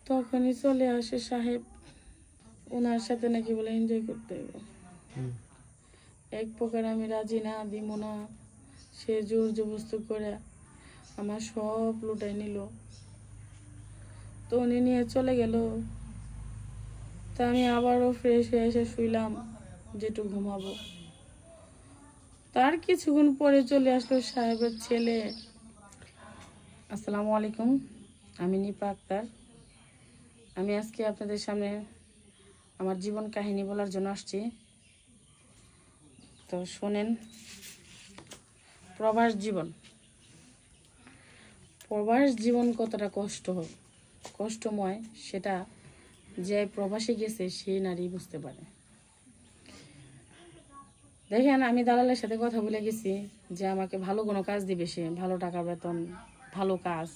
তখনই চলে আসে সাহেব, ওনার সাথে নাকি বলে এনজয় করতে হবে। এক প্রকার আমি রাজি না, দিব না, সে জোর জবরদস্তি করে আমার সব লুটাই নিল। তো উনি নিয়ে চলে গেল। তা আমি আবারও ফ্রেশ হয়ে এসে শুইলাম যেটু ঘুমাবো। তার কিছুক্ষণ পরে চলে আসলো সাহেবের ছেলে। আসসালামু আলাইকুম, আমি নিপা আক্তার। আমি আজকে আপনাদের সামনে আমার জীবন কাহিনী বলার জন্য আসছি। তো শোনেন। প্রবাস জীবন কতটা কষ্টময় সেটা যে প্রবাসে গেছে সেই নারী বুঝতে পারে। দেখেন, আমি দালালের সাথে কথা বলে গেছি যে আমাকে ভালো কোনো কাজ দিবে, সে ভালো টাকা বেতন, ভালো কাজ।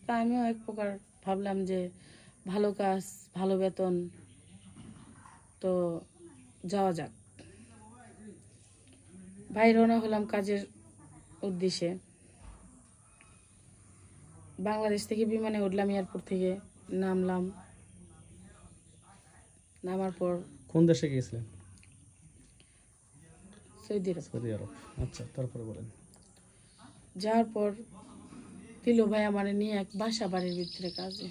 তা আমিও এক প্রকার ভাবলাম যে ভালো কাজ, ভালো বেতন, তো যাওয়া যাক। ভাই রওনা হলাম কাজের উদ্দেশ্যে। বাংলাদেশ থেকে বিমানে উঠলাম, এয়ারপোর্ট থেকে নামলাম। নামার পর কোন দেশে গিয়েছিলেন? সৌদি আরব। আচ্ছা, তারপরে বলেন। যাওয়ার পর দিল ভাই আমার নিয়ে এক বাসা বাড়ির ভিতরে কাজে।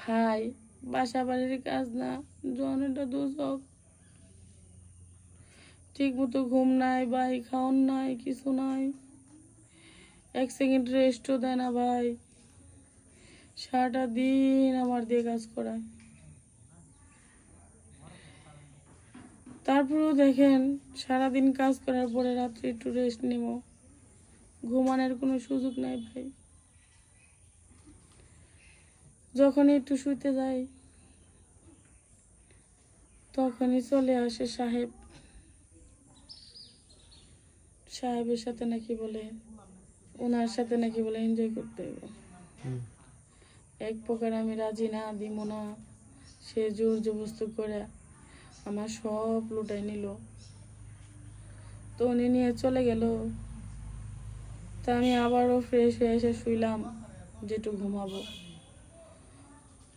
ভাই বাসা বাড়ির কাজ না, জনটা দুজক। ঠিক মতো ঘুম নাই ভাই, খাওয়ান নাই, কিছু নাই। এক সেকেন্ড রেস্টও দেয় না ভাই। সারাটা দিন আমার দিয়ে কাজ করায়। তারপরেও দেখেন, সারাদিন কাজ করার পরে রাত্রে একটু রেস্ট নিব, ঘুমানোর কোনো সুযোগ নাই ভাই। যখন একটু শুইতে যাই তখনই চলে আসে সাহেবের সাথে নাকি বলে, ওনার সাথে নাকি বলে এনজয় করতে হবে। এক প্রকার আমি রাজি না, দিব না, সে জোর জবরদস্তি করে আমার সব লুটাই নিল। তো উনি নিয়ে চলে গেল। তা আমি আবারও ফ্রেশ হয়ে এসে শুইলাম যেটু ঘুমাবো।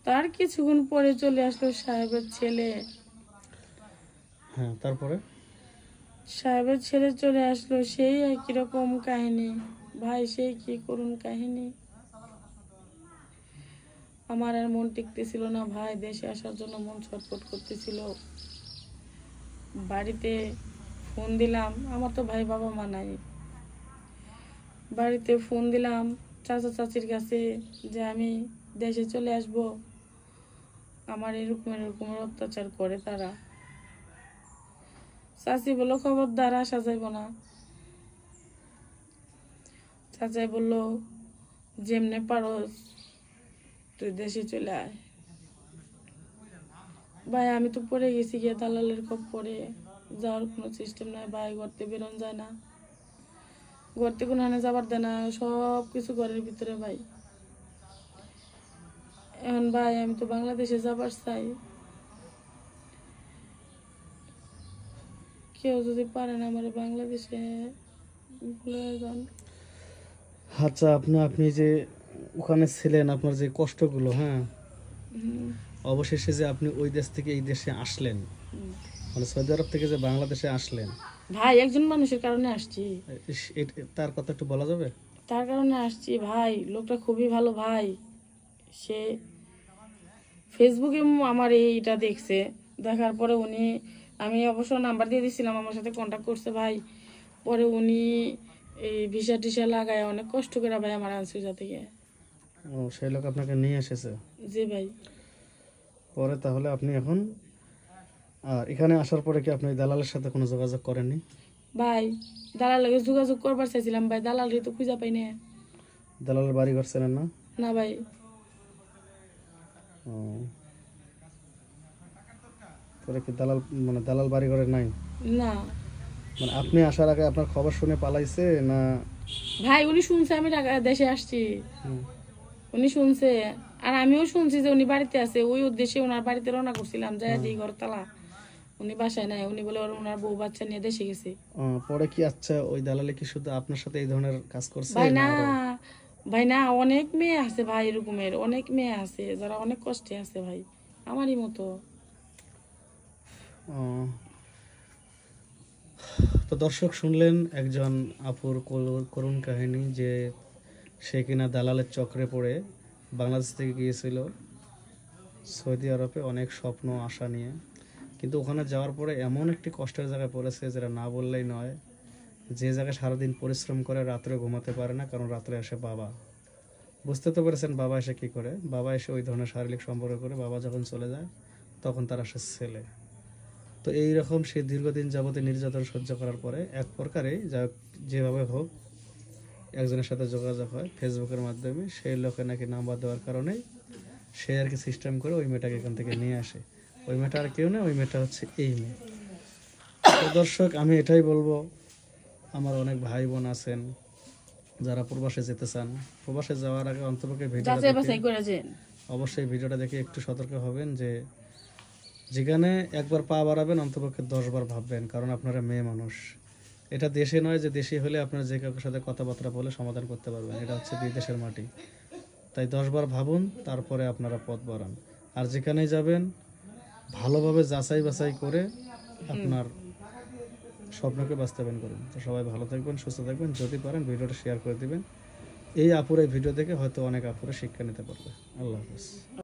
তার কিছুক্ষণ পরে চলে আসলো সাহেবের ছেলে। হ্যাঁ, তারপরে সাহেবের ছেলে চলে আসলো, সেই একই রকম কাহিনী ভাই, সেই কি করুন কাহিনী। আমার আর মন টিকতেছিল না ভাই, দেশে আসার জন্য মন ছটফট করতেছিল। বাড়িতে ফোন দিলাম, আমার তো ভাই বাবা মা নাই। বাড়িতে ফোন দিলাম চাচা চাচির কাছে যে আমি দেশে চলে আসব, আমার এরকমের অত্যাচার করে তারা। চাচি বললো খবরদার আসা যাইব না। চাচাই বললো যেমনে পারো তুই দেশে চলে আয়। ভাই আমি তো পড়ে গেছি গিয়ে দালালের খপ্পরে, যাওয়ার কোনো সিস্টেম নাই ভাই, ঘরতে বেরোন যায় না, ঘরতে কোনো হানে যাবার দেয় না, সব কিছু ঘরের ভিতরে ভাই। এখন ভাই আমি তো বাংলাদেশে যাবার চাই, কেউ যদি পারেন আমার বাংলাদেশে ভুলে যান। আচ্ছা, আপনি যে ওখানে ছিলেন, আপনার যে কষ্টগুলো, হ্যাঁ, অবশেষে যে আপনি ওই দেশ থেকে এই দেশে আসলেন, মানে সৌদি আরব থেকে যে বাংলাদেশে আসলেন, ভাই একজন মানুষের কারণে আসছি। তার কথা একটু বলা যাবে? তার কারণে আসছি ভাই, লোকটা খুবই ভালো ভাই। সে ফেসবুকে আমার এইটা দেখছে, দেখার পরে উনি, আমি অবশ্য নাম্বার দিয়ে দিয়েছিলাম, আমার সাথে কন্ট্যাক্ট করছে ভাই। পরে উনি এই ভিসা টিসা লাগায় অনেক কষ্ট করে ভাই আমার আনসুজা থেকে। ও, সেই লোক আপনাকে নিয়ে এসেছে? জি ভাই। পরে তাহলে আপনি এখন, আর এখানে আসার পরে কি আপনি দালালের সাথে কোনো যোগাযোগ করেননি? ভাই দালালের যোগাযোগ করবার চাইছিলাম ভাই, দালালরে তো খুঁজে পাই না। দালালের বাড়ি ঘর চেনেন না? না ভাই। ও, পরে কি দালাল বাড়ি ঘরে নাই? না মানে আপনি আসার আগে আপনার খবর শুনে পালাইছে না? ভাই উনি শুনছে আমি দেশে আসছি, উনি শুনছে, আর আমিও শুনছি যে উনি বাড়িতে আছে। ওই উদ্দেশ্যে ওনার বাড়িতে রওনা করছিলাম, যায় দিই ঘর তালা, উনি বাসায় নাই। উনি বলে ওনার বউ বাচ্চা নিয়ে দেশে গেছে। পরে কি, আচ্ছা, ওই দালালে কি শুধু আপনার সাথে এই ধরনের কাজ করছে? ভাই না ভাই না, অনেক মেয়ে আছে ভাই, এরকমের অনেক মেয়ে আছে যারা অনেক কষ্টে আছে ভাই, আমারই মতো। ও, তো দর্শক শুনলেন একজন আপুর করুণ কাহিনী, যে সে কিনা দালালের চক্রে পড়ে বাংলাদেশ থেকে গিয়েছিল সৌদি আরবে অনেক স্বপ্ন আশা নিয়ে, কিন্তু ওখানে যাওয়ার পরে এমন একটি কষ্টের জায়গায় পড়েছে যেটা না বললেই নয়। যে জায়গায় সারাদিন পরিশ্রম করে রাত্রে ঘুমাতে পারে না, কারণ রাত্রে আসে বাবা। বুঝতে তো পেরেছেন বাবা এসে কি করে? বাবা এসে ওই ধরনের শারীরিক সম্পর্ক করে, বাবা যখন চলে যায় তখন তার আসে ছেলে। তো এইরকম সে দীর্ঘদিন যাবতীয় নির্যাতন সহ্য করার পরে এক প্রকারে যেভাবে হোক একজনের সাথে যোগাযোগ হয় ফেসবুকের মাধ্যমে, সেই লোকে নাকি নাম্বার দেওয়ার কারণে সে আর কি সিস্টেম করে ওই মেয়েটাকে এখান থেকে নিয়ে আসে। ওই মেয়েটা আর কেউ না, ওই মেয়েটা হচ্ছে এই মেয়ে। তো দর্শক আমি এটাই বলবো, আমার অনেক ভাই বোন আছেন যারা প্রবাসে যেতে চান, প্রবাসে যাওয়ার আগে অন্তপক্ষে অবশ্যই ভিডিওটা দেখে একটু সতর্ক হবেন, যে যেখানে একবার পা বাড়াবেন অন্তপক্ষে 10 বার ভাববেন, কারণ আপনারা মেয়ে মানুষ। এটা দেশে নয় যে দেশে হলে আপনারা যে কাউকে সাথে কথাবার্তা বলে সমাধান করতে পারবেন, এটা হচ্ছে বিদেশের মাটি। তাই 10 বার ভাবুন, তারপরে আপনারা পথ বাড়ান। আর যেখানেই যাবেন ভালোভাবে যাচাই বাছাই করে আপনার স্বপ্নকে বাস্তবায়ন করুন। তো সবাই ভালো থাকবেন, সুস্থ থাকবেন। যদি পারেন ভিডিওটা শেয়ার করে দিবেন। এই আপুর এই ভিডিও দেখে হয়তো অনেক আপুরা শিক্ষা নিতে পারবে। আল্লাহ হাফেজ।